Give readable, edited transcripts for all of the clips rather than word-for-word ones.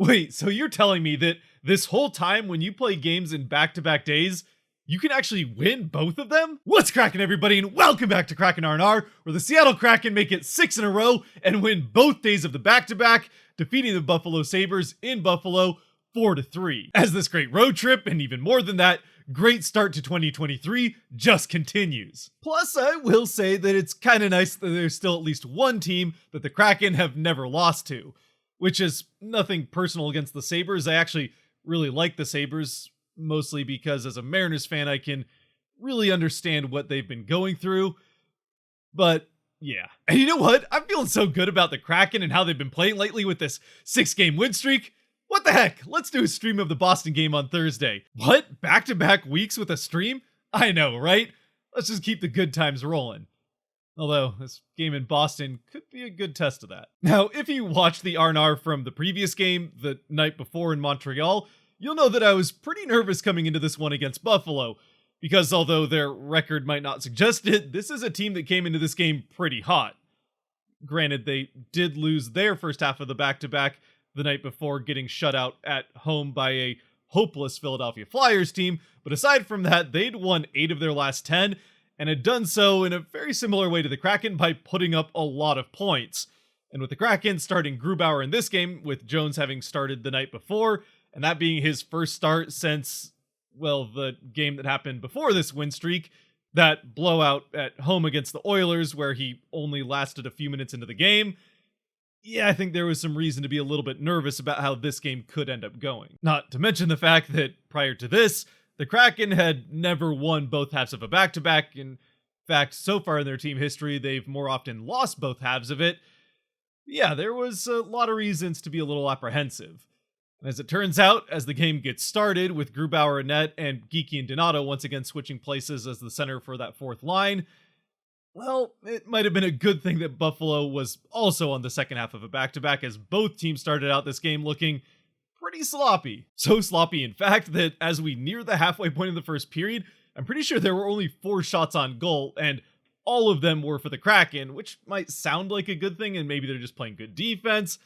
Wait, so you're telling me that this whole time when you play games in back-to-back days, you can actually win both of them? What's cracking, everybody, and welcome back to Kraken R&R, where the Seattle Kraken make it 6 in a row and win both days of the back-to-back, defeating the Buffalo Sabres in Buffalo 4-3. As this great road trip, and even more than that, great start to 2023 just continues. Plus, I will say that it's kind of nice that there's still at least one team that the Kraken have never lost to, which is nothing personal against the Sabres. I actually really like the Sabres, mostly because as a Mariners fan, I can really understand what they've been going through. But yeah. And you know what? I'm feeling so good about the Kraken and how they've been playing lately with this 6-game win streak. What the heck? Let's do a stream of the Boston game on Thursday. What? Back-to-back weeks with a stream? I know, right? Let's just keep the good times rolling. Although, this game in Boston could be a good test of that. Now, if you watched the R&R from the previous game, the night before in Montreal, you'll know that I was pretty nervous coming into this one against Buffalo, because although their record might not suggest it, this is a team that came into this game pretty hot. Granted, they did lose their first half of the back-to-back the night before, getting shut out at home by a hopeless Philadelphia Flyers team, but aside from that, they'd won 8 of their last 10, and had done so in a very similar way to the Kraken by putting up a lot of points. And with the Kraken starting Grubauer in this game, with Jones having started the night before, and that being his first start since, well, the game that happened before this win streak, that blowout at home against the Oilers where he only lasted a few minutes into the game, yeah, I think there was some reason to be a little bit nervous about how this game could end up going. Not to mention the fact that prior to this, the Kraken had never won both halves of a back-to-back. In fact, so far in their team history, they've more often lost both halves of it. Yeah, there was a lot of reasons to be a little apprehensive. And as it turns out, as the game gets started with Grubauer in net and Geekie and Donato once again switching places as the center for that fourth line, well, it might have been a good thing that Buffalo was also on the second half of a back-to-back, as both teams started out this game looking pretty sloppy. So sloppy, in fact, that as we near the halfway point of the first period, I'm pretty sure there were only 4 shots on goal, and all of them were for the Kraken, which might sound like a good thing, and maybe they're just playing good defense.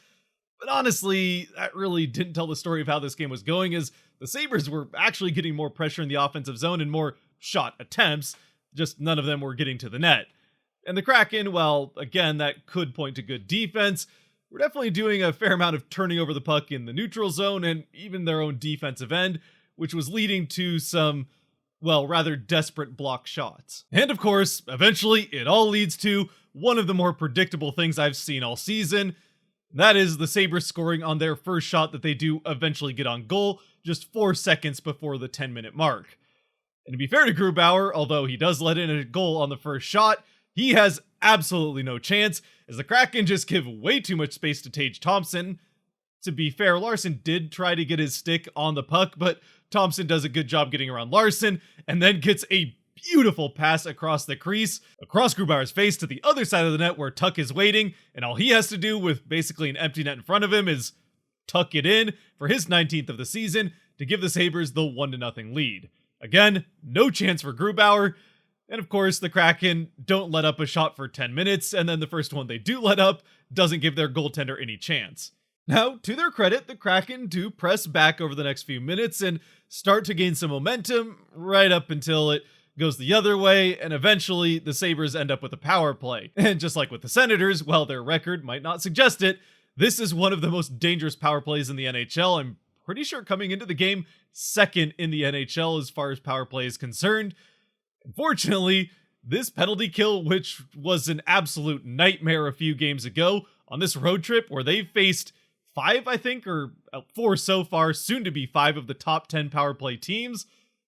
But honestly, that really didn't tell the story of how this game was going, as the Sabres were actually getting more pressure in the offensive zone and more shot attempts, just none of them were getting to the net. And the Kraken, well, again, that could point to good defense. We're definitely doing a fair amount of turning over the puck in the neutral zone and even their own defensive end, which was leading to some, well, rather desperate block shots. And of course, eventually it all leads to one of the more predictable things I've seen all season. That is the Sabres scoring on their first shot that they do eventually get on goal, just 4 seconds before the 10-minute mark. And to be fair to Grubauer, although he does let in a goal on the first shot, he has absolutely no chance, as the Kraken just give way too much space to Tage Thompson. To be fair, Larson did try to get his stick on the puck, but Thompson does a good job getting around Larson, and then gets a beautiful pass across the crease, across Grubauer's face to the other side of the net where Tuck is waiting, and all he has to do with basically an empty net in front of him is tuck it in for his 19th of the season to give the Sabres the 1-0 lead. Again, no chance for Grubauer. And of course, the Kraken don't let up a shot for 10 minutes, and then the first one they do let up doesn't give their goaltender any chance. Now, to their credit, the Kraken do press back over the next few minutes and start to gain some momentum right up until it goes the other way, and eventually the Sabres end up with a power play. And just like with the Senators, while their record might not suggest it, this is one of the most dangerous power plays in the NHL. I'm pretty sure coming into the game, second in the NHL as far as power play is concerned. Unfortunately, this penalty kill, which was an absolute nightmare a few games ago, on this road trip where they faced 5, I think, or 4 so far, soon to be 5 of the top 10 power play teams,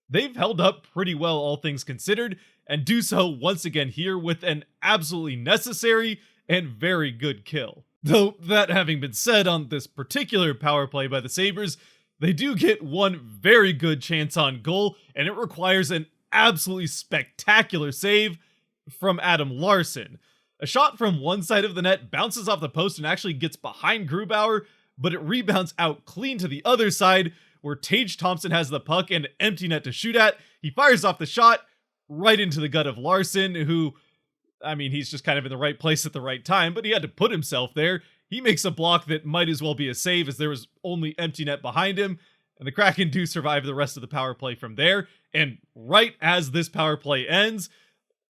they've held up pretty well, all things considered, and do so once again here with an absolutely necessary and very good kill. Though, that having been said, on this particular power play by the Sabres, they do get one very good chance on goal, and it requires an absolutely spectacular save from Adam Larson. A shot from one side of the net bounces off the post and actually gets behind Grubauer, but it rebounds out clean to the other side where Tage Thompson has the puck and empty net to shoot at. He fires off the shot right into the gut of Larson, who, I mean, he's just kind of in the right place at the right time, but he had to put himself there. He makes a block that might as well be a save as there was only empty net behind him, and the Kraken do survive the rest of the power play from there. And right as this power play ends,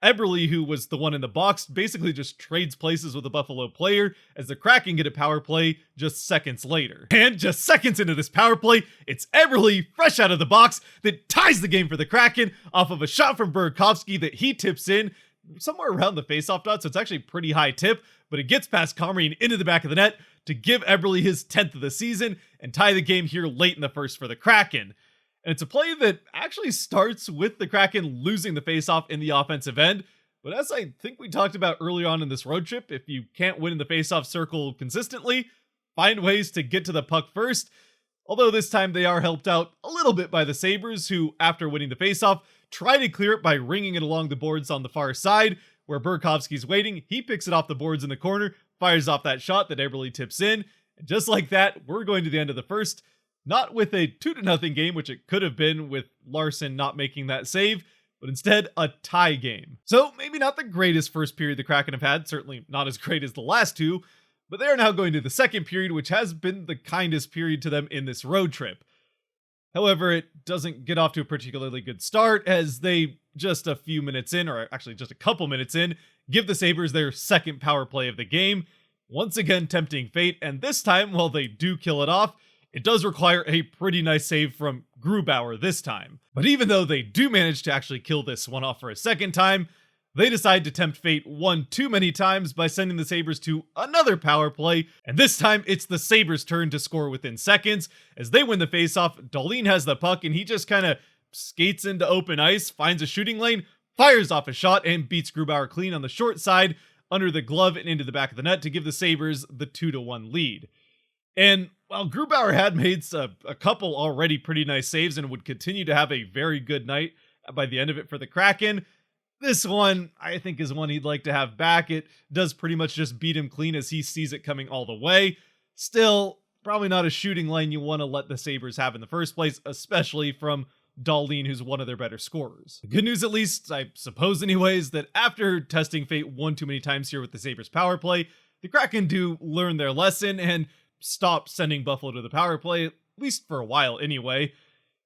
Eberle, who was the one in the box, basically just trades places with a Buffalo player as the Kraken get a power play just seconds later. And just seconds into this power play, it's Eberle, fresh out of the box, that ties the game for the Kraken off of a shot from Burakovsky that he tips in somewhere around the faceoff dot, so it's actually a pretty high tip, but it gets past Comrie and into the back of the net to give Eberle his 10th of the season and tie the game here late in the first for the Kraken. And it's a play that actually starts with the Kraken losing the faceoff in the offensive end. But as I think we talked about early on in this road trip, if you can't win in the faceoff circle consistently, find ways to get to the puck first. Although this time they are helped out a little bit by the Sabres, who, after winning the faceoff, try to clear it by ringing it along the boards on the far side, where Burakovsky's waiting. He picks it off the boards in the corner, fires off that shot that Eberle tips in. And just like that, we're going to the end of the first. Not with a 2-0 game, which it could have been with Larson not making that save, but instead a tie game. So maybe not the greatest first period the Kraken have had, certainly not as great as the last two, but they are now going to the second period, which has been the kindest period to them in this road trip. However, it doesn't get off to a particularly good start as they, just a few minutes in, or actually just a couple minutes in, give the Sabres their second power play of the game, once again tempting fate, and this time, while they do kill it off, it does require a pretty nice save from Grubauer this time. But even though they do manage to actually kill this one off for a second time, they decide to tempt fate one too many times by sending the Sabres to another power play, and this time it's the Sabres' turn to score within seconds. As they win the faceoff, Dahlin has the puck and he just kind of skates into open ice, finds a shooting lane, fires off a shot, and beats Grubauer clean on the short side, under the glove and into the back of the net to give the Sabres the 2-1 lead. And while Grubauer had made a couple already pretty nice saves and would continue to have a very good night by the end of it for the Kraken, this one, I think, is one he'd like to have back. It does pretty much just beat him clean as he sees it coming all the way. Still, probably not a shooting lane you want to let the Sabres have in the first place, especially from Dahlin, who's one of their better scorers. The good news, at least, I suppose anyways, that after testing fate one too many times here with the Sabres power play, the Kraken do learn their lesson and stop sending Buffalo to the power play, at least for a while anyway.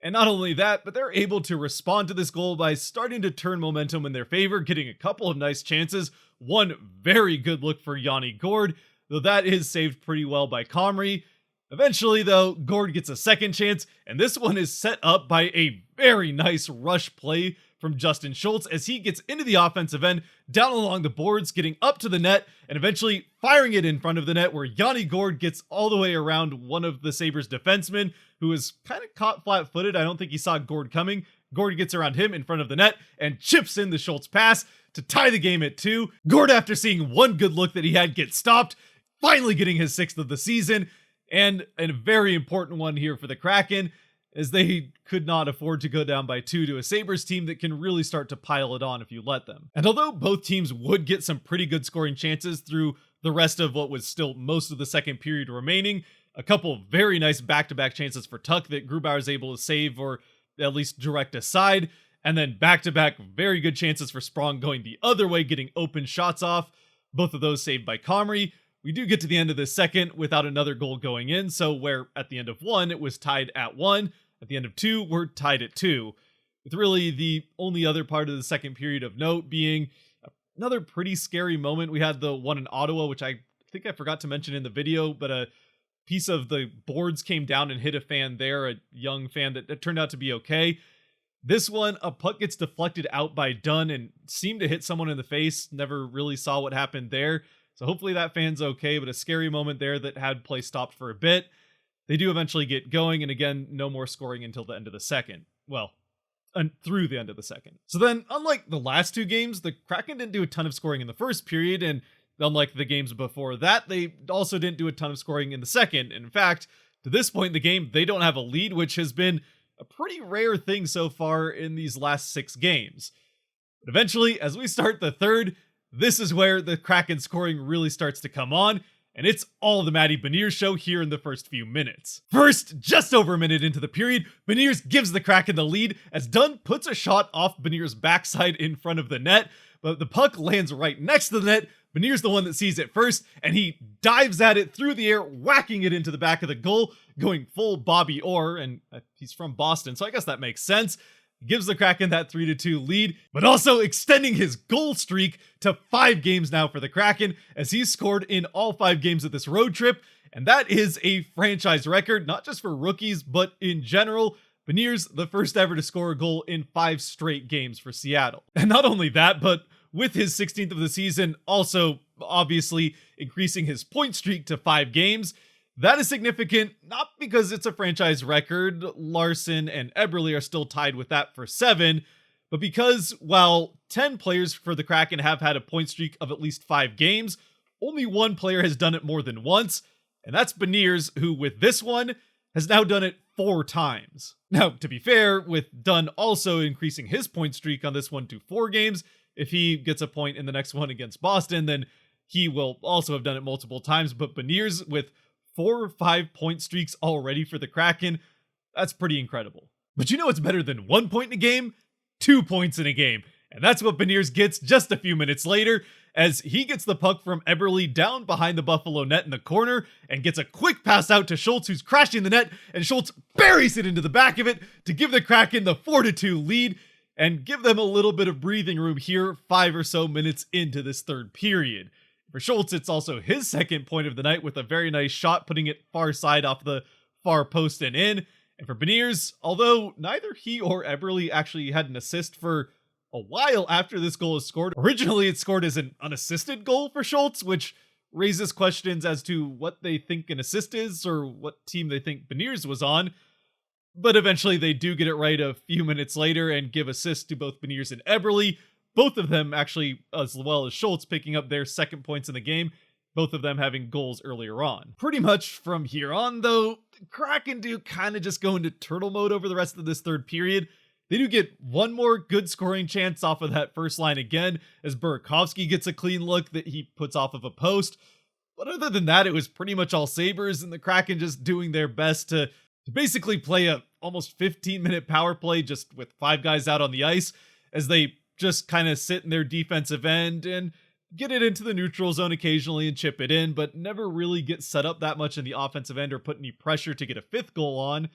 And not only that, but they're able to respond to this goal by starting to turn momentum in their favor, getting a couple of nice chances. One very good look for Yanni Gourde, though that is saved pretty well by Comrie. Eventually, though, Gourde gets a second chance, and this one is set up by a very nice rush play from Justin Schultz as he gets into the offensive end, down along the boards, getting up to the net, and eventually firing it in front of the net where Yanni Gourde gets all the way around one of the Sabres defensemen, who is kind of caught flat-footed. I don't think he saw Gourde coming. Gourde gets around him in front of the net and chips in the Schultz pass to tie the game at 2. Gourde, after seeing one good look that he had get stopped, finally getting his 6th of the season, and a very important one here for the Kraken, as they could not afford to go down by 2 to a Sabres team that can really start to pile it on if you let them. And although both teams would get some pretty good scoring chances through the rest of what was still most of the second period remaining, a couple very nice back-to-back chances for Tuck that Grubauer is able to save or at least direct aside, and then back-to-back very good chances for Sprong going the other way, getting open shots off, both of those saved by Comrie. We do get to the end of the second without another goal going in, so where at the end of 1, it was tied at 1, at the end of 2, we're tied at 2. With really the only other part of the second period of note being another pretty scary moment. We had the one in Ottawa, which I think I forgot to mention in the video, but a piece of the boards came down and hit a fan there, a young fan that turned out to be okay. This one, a puck gets deflected out by Dunn and seemed to hit someone in the face. Never really saw what happened there. So hopefully that fan's okay, but a scary moment there that had play stopped for a bit. They do eventually get going, and again, no more scoring until the end of the second. Well, through the end of the second. So then, unlike the last two games, the Kraken didn't do a ton of scoring in the first period, and unlike the games before that, they also didn't do a ton of scoring in the second. In fact, to this point in the game, they don't have a lead, which has been a pretty rare thing so far in these last 6 games. But eventually, as we start the third, this is where the Kraken scoring really starts to come on, and it's all the Matty Beniers show here in the first few minutes. First, just over a minute into the period, Beniers gives the Kraken the lead as Dunn puts a shot off Beniers' backside in front of the net, but the puck lands right next to the net, Beniers the one that sees it first, and he dives at it through the air, whacking it into the back of the goal, going full Bobby Orr, and he's from Boston, so I guess that makes sense. Gives the Kraken that 3-2 lead, but also extending his goal streak to 5 games now for the Kraken, as he's scored in all 5 games of this road trip, and that is a franchise record, not just for rookies, but in general. Beniers, the first ever to score a goal in 5 straight games for Seattle. And not only that, but with his 16th of the season, also obviously increasing his point streak to 5 games. That is significant, not because it's a franchise record, Larson and Eberle are still tied with that for 7, but because while 10 players for the Kraken have had a point streak of at least 5 games, only 1 player has done it more than once, and that's Beniers, who with this one has now done it 4 times. Now, to be fair, with Dunn also increasing his point streak on this one to 4 games, if he gets a point in the next one against Boston, then he will also have done it multiple times, but Beniers with 4 or 5 point streaks already for the Kraken, that's pretty incredible. But you know what's better than 1 point in a game? 2 points in a game. And that's what Beniers gets just a few minutes later, as he gets the puck from Eberle down behind the Buffalo net in the corner and gets a quick pass out to Schultz, who's crashing the net, and Schultz buries it into the back of it to give the Kraken the 4-2 lead and give them a little bit of breathing room here 5 or so minutes into this third period. For Schultz, it's also his second point of the night with a very nice shot, putting it far side off the far post and in. And for Beniers, although neither he or Eberle actually had an assist for a while after this goal is scored, originally it's scored as an unassisted goal for Schultz, which raises questions as to what they think an assist is or what team they think Beniers was on. But eventually they do get it right a few minutes later and give assists to both Beniers and Eberle. Both of them actually, as well as Schultz, picking up their second points in the game, both of them having goals earlier on. Pretty much from here on, though, Kraken do kind of just go into turtle mode over the rest of this third period. They do get one more good scoring chance off of that first line again, as Burakovsky gets a clean look that he puts off of a post. But other than that, it was pretty much all Sabres, and the Kraken just doing their best to basically play a almost 15-minute power play just with 5 guys out on the ice, as they just kind of sit in their defensive end and get it into the neutral zone occasionally and chip it in, but never really get set up that much in the offensive end or put any pressure to get a 5th goal on.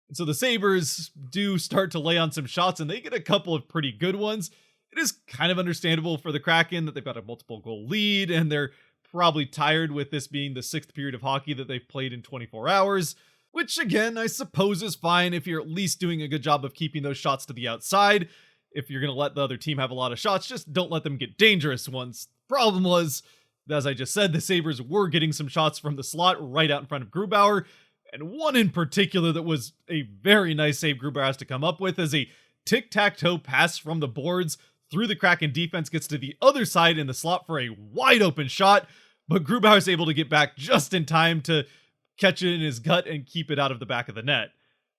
And so the Sabres do start to lay on some shots, and they get a couple of pretty good ones. It is kind of understandable for the Kraken that they've got a multiple goal lead, and they're probably tired with this being the 6th period of hockey that they've played in 24 hours, which again, I suppose is fine if you're at least doing a good job of keeping those shots to the outside. If you're going to let the other team have a lot of shots, just don't let them get dangerous ones. Problem was, as I just said, the Sabres were getting some shots from the slot right out in front of Grubauer, and one in particular that was a very nice save Grubauer has to come up with as a tic-tac-toe pass from the boards through the Kraken defense, gets to the other side in the slot for a wide open shot, but Grubauer is able to get back just in time to catch it in his gut and keep it out of the back of the net.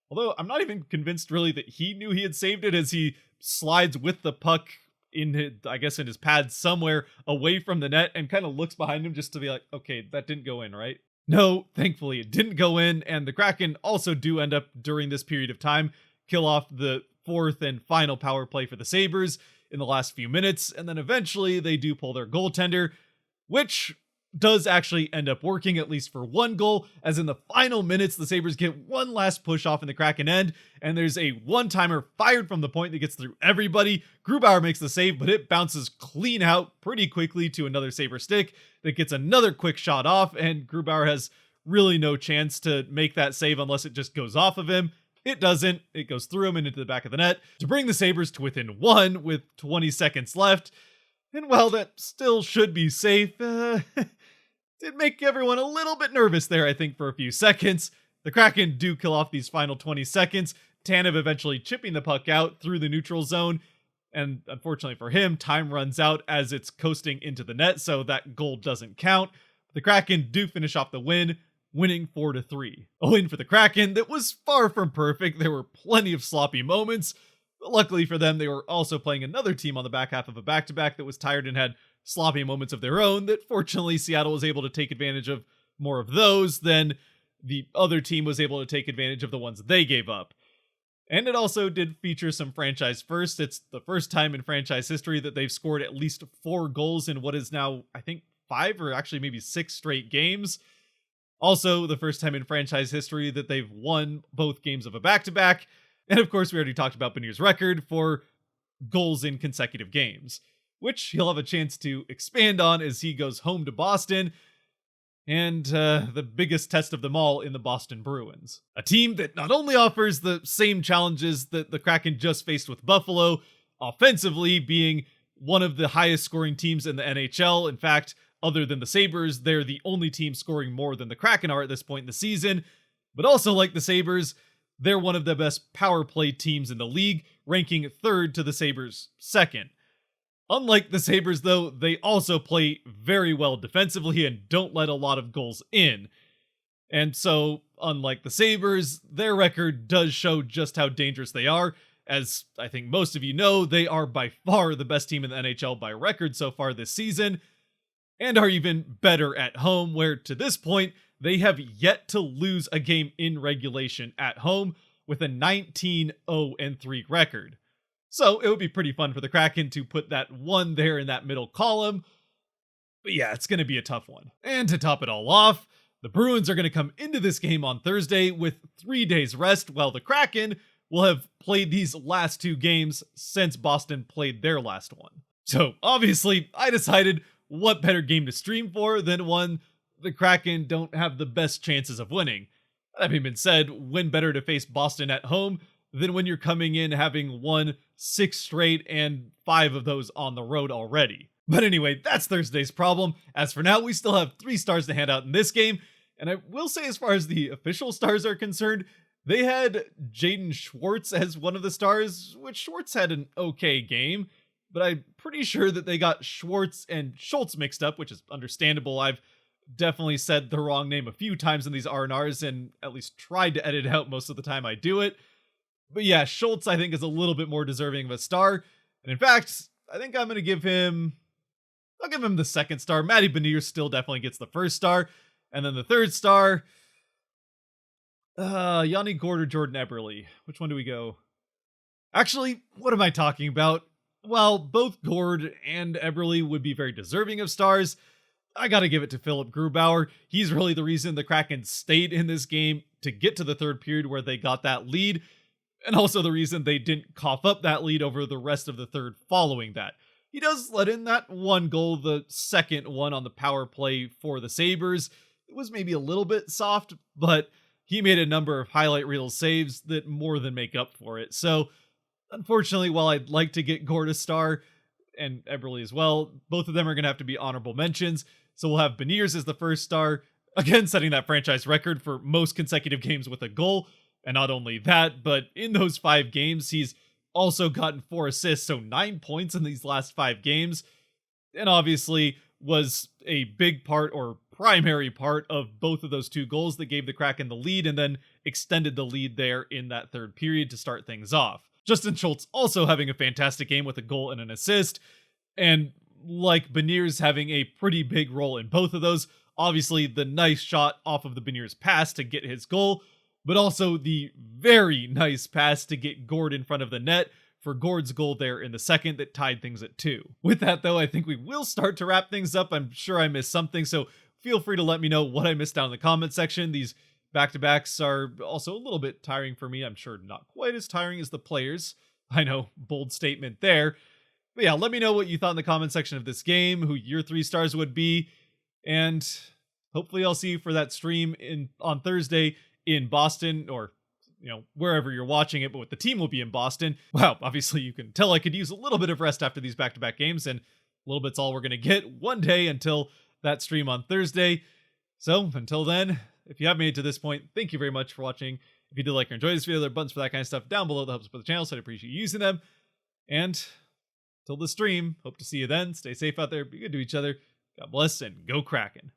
Although I'm not even convinced really that he knew he had saved it, as he slides with the puck in his, I guess in his pad somewhere away from the net and kind of looks behind him just to be like, okay, that didn't go in, right? No, thankfully it didn't go in, and the Kraken also do end up during this period of time kill off the 4th and final power play for the Sabres in the last few minutes, and then eventually they do pull their goaltender, which does actually end up working, at least for one goal, as in the final minutes, the Sabres get one last push off in the Kraken end, and there's a one-timer fired from the point that gets through everybody. Grubauer makes the save, but it bounces clean out pretty quickly to another Sabre stick that gets another quick shot off, and Grubauer has really no chance to make that save unless it just goes off of him. It doesn't. It goes through him and into the back of the net to bring the Sabres to within 1 with 20 seconds left. And while that still should be safe, did make everyone a little bit nervous there, I think, for a few seconds. The Kraken do kill off these final 20 seconds, Tanev eventually chipping the puck out through the neutral zone, and unfortunately for him, time runs out as it's coasting into the net, so that goal doesn't count. The Kraken do finish off the win, winning 4-3. A win for the Kraken that was far from perfect. There were plenty of sloppy moments, but luckily for them, they were also playing another team on the back half of a back-to-back that was tired and had sloppy moments of their own that fortunately Seattle was able to take advantage of more of those than the other team was able to take advantage of the ones they gave up. And it also did feature some franchise firsts. It's the first time in franchise history that they've scored at least 4 goals in what is now, I think, 5 or actually maybe 6 straight games. Also, the first time in franchise history that they've won both games of a back-to-back. And of course, we already talked about Beniers' record for goals in consecutive games, which he'll have a chance to expand on as he goes home to Boston. And the biggest test of them all in the Boston Bruins. A team that not only offers the same challenges that the Kraken just faced with Buffalo, offensively being one of the highest scoring teams in the NHL. In fact, other than the Sabres, they're the only team scoring more than the Kraken are at this point in the season. But also, like the Sabres, they're one of the best power play teams in the league, ranking 3rd to the Sabres' 2nd. Unlike the Sabres, though, they also play very well defensively and don't let a lot of goals in. And so, unlike the Sabres, their record does show just how dangerous they are. As I think most of you know, they are by far the best team in the NHL by record so far this season, and are even better at home, where to this point, they have yet to lose a game in regulation at home with a 19-0-3 record. So it would be pretty fun for the Kraken to put that 1 there in that middle column. But yeah, it's going to be a tough one. And to top it all off, the Bruins are going to come into this game on Thursday with 3 days rest, while the Kraken will have played these last 2 games since Boston played their last one. So obviously, I decided what better game to stream for than one the Kraken don't have the best chances of winning. That having been said, when better to face Boston at home than when you're coming in having won 6 straight and 5 of those on the road already. But anyway, that's Thursday's problem. As for now, we still have 3 stars to hand out in this game, and I will say as far as the official stars are concerned, they had Jaden Schwartz as one of the stars, which Schwartz had an okay game, but I'm pretty sure that they got Schwartz and Schultz mixed up, which is understandable. I've definitely said the wrong name a few times in these R&Rs and at least tried to edit it out most of the time I do it. But yeah, Schultz I think is a little bit more deserving of a star. And in fact, I think I'll give him the 2nd star. Matty Beniers still definitely gets the 1st star. And then the 3rd star, Yanni Gord or Jordan Eberle. Which one do we go? Actually, what am I talking about? Well, both Gord and Eberle would be very deserving of stars. I gotta give it to Philip Grubauer. He's really the reason the Kraken stayed in this game to get to the 3rd period where they got that lead, and also the reason they didn't cough up that lead over the rest of the 3rd following that. He does let in that 1 goal, the 2nd one on the power play for the Sabres. It was maybe a little bit soft, but he made a number of highlight reel saves that more than make up for it. So, unfortunately, while I'd like to get Gord a star, and Eberle as well, both of them are going to have to be honorable mentions. So we'll have Beniers as the 1st star, again setting that franchise record for most consecutive games with a goal. And not only that, but in those 5 games, he's also gotten 4 assists, so 9 points in these last 5 games. And obviously was a big part or primary part of both of those 2 goals that gave the Kraken the lead and then extended the lead there in that 3rd period to start things off. Justin Schultz also having a fantastic game with a goal and an assist, and like Beniers having a pretty big role in both of those. Obviously the nice shot off of the Beniers pass to get his goal, but also the very nice pass to get Gord in front of the net for Gord's goal there in the 2nd that tied things at 2. With that though, I think we will start to wrap things up. I'm sure I missed something, so feel free to let me know what I missed down in the comment section. These back-to-backs are also a little bit tiring for me. I'm sure not quite as tiring as the players. I know, bold statement there. But yeah, let me know what you thought in the comment section of this game, who your 3 stars would be, and hopefully I'll see you for that stream on Thursday in Boston, or wherever you're watching it, but with the team will be in Boston. Wow, obviously you can tell I could use a little bit of rest after these back-to-back games, and a little bit's all we're going to get one day until that stream on Thursday. So until then, if you have made it to this point, thank you very much for watching. If you did like or enjoy this video, there are buttons for that kind of stuff down below that helps support the channel, so I'd appreciate you using them. And till the stream, hope to see you then. Stay safe out there, be good to each other. God bless, and go Kraken.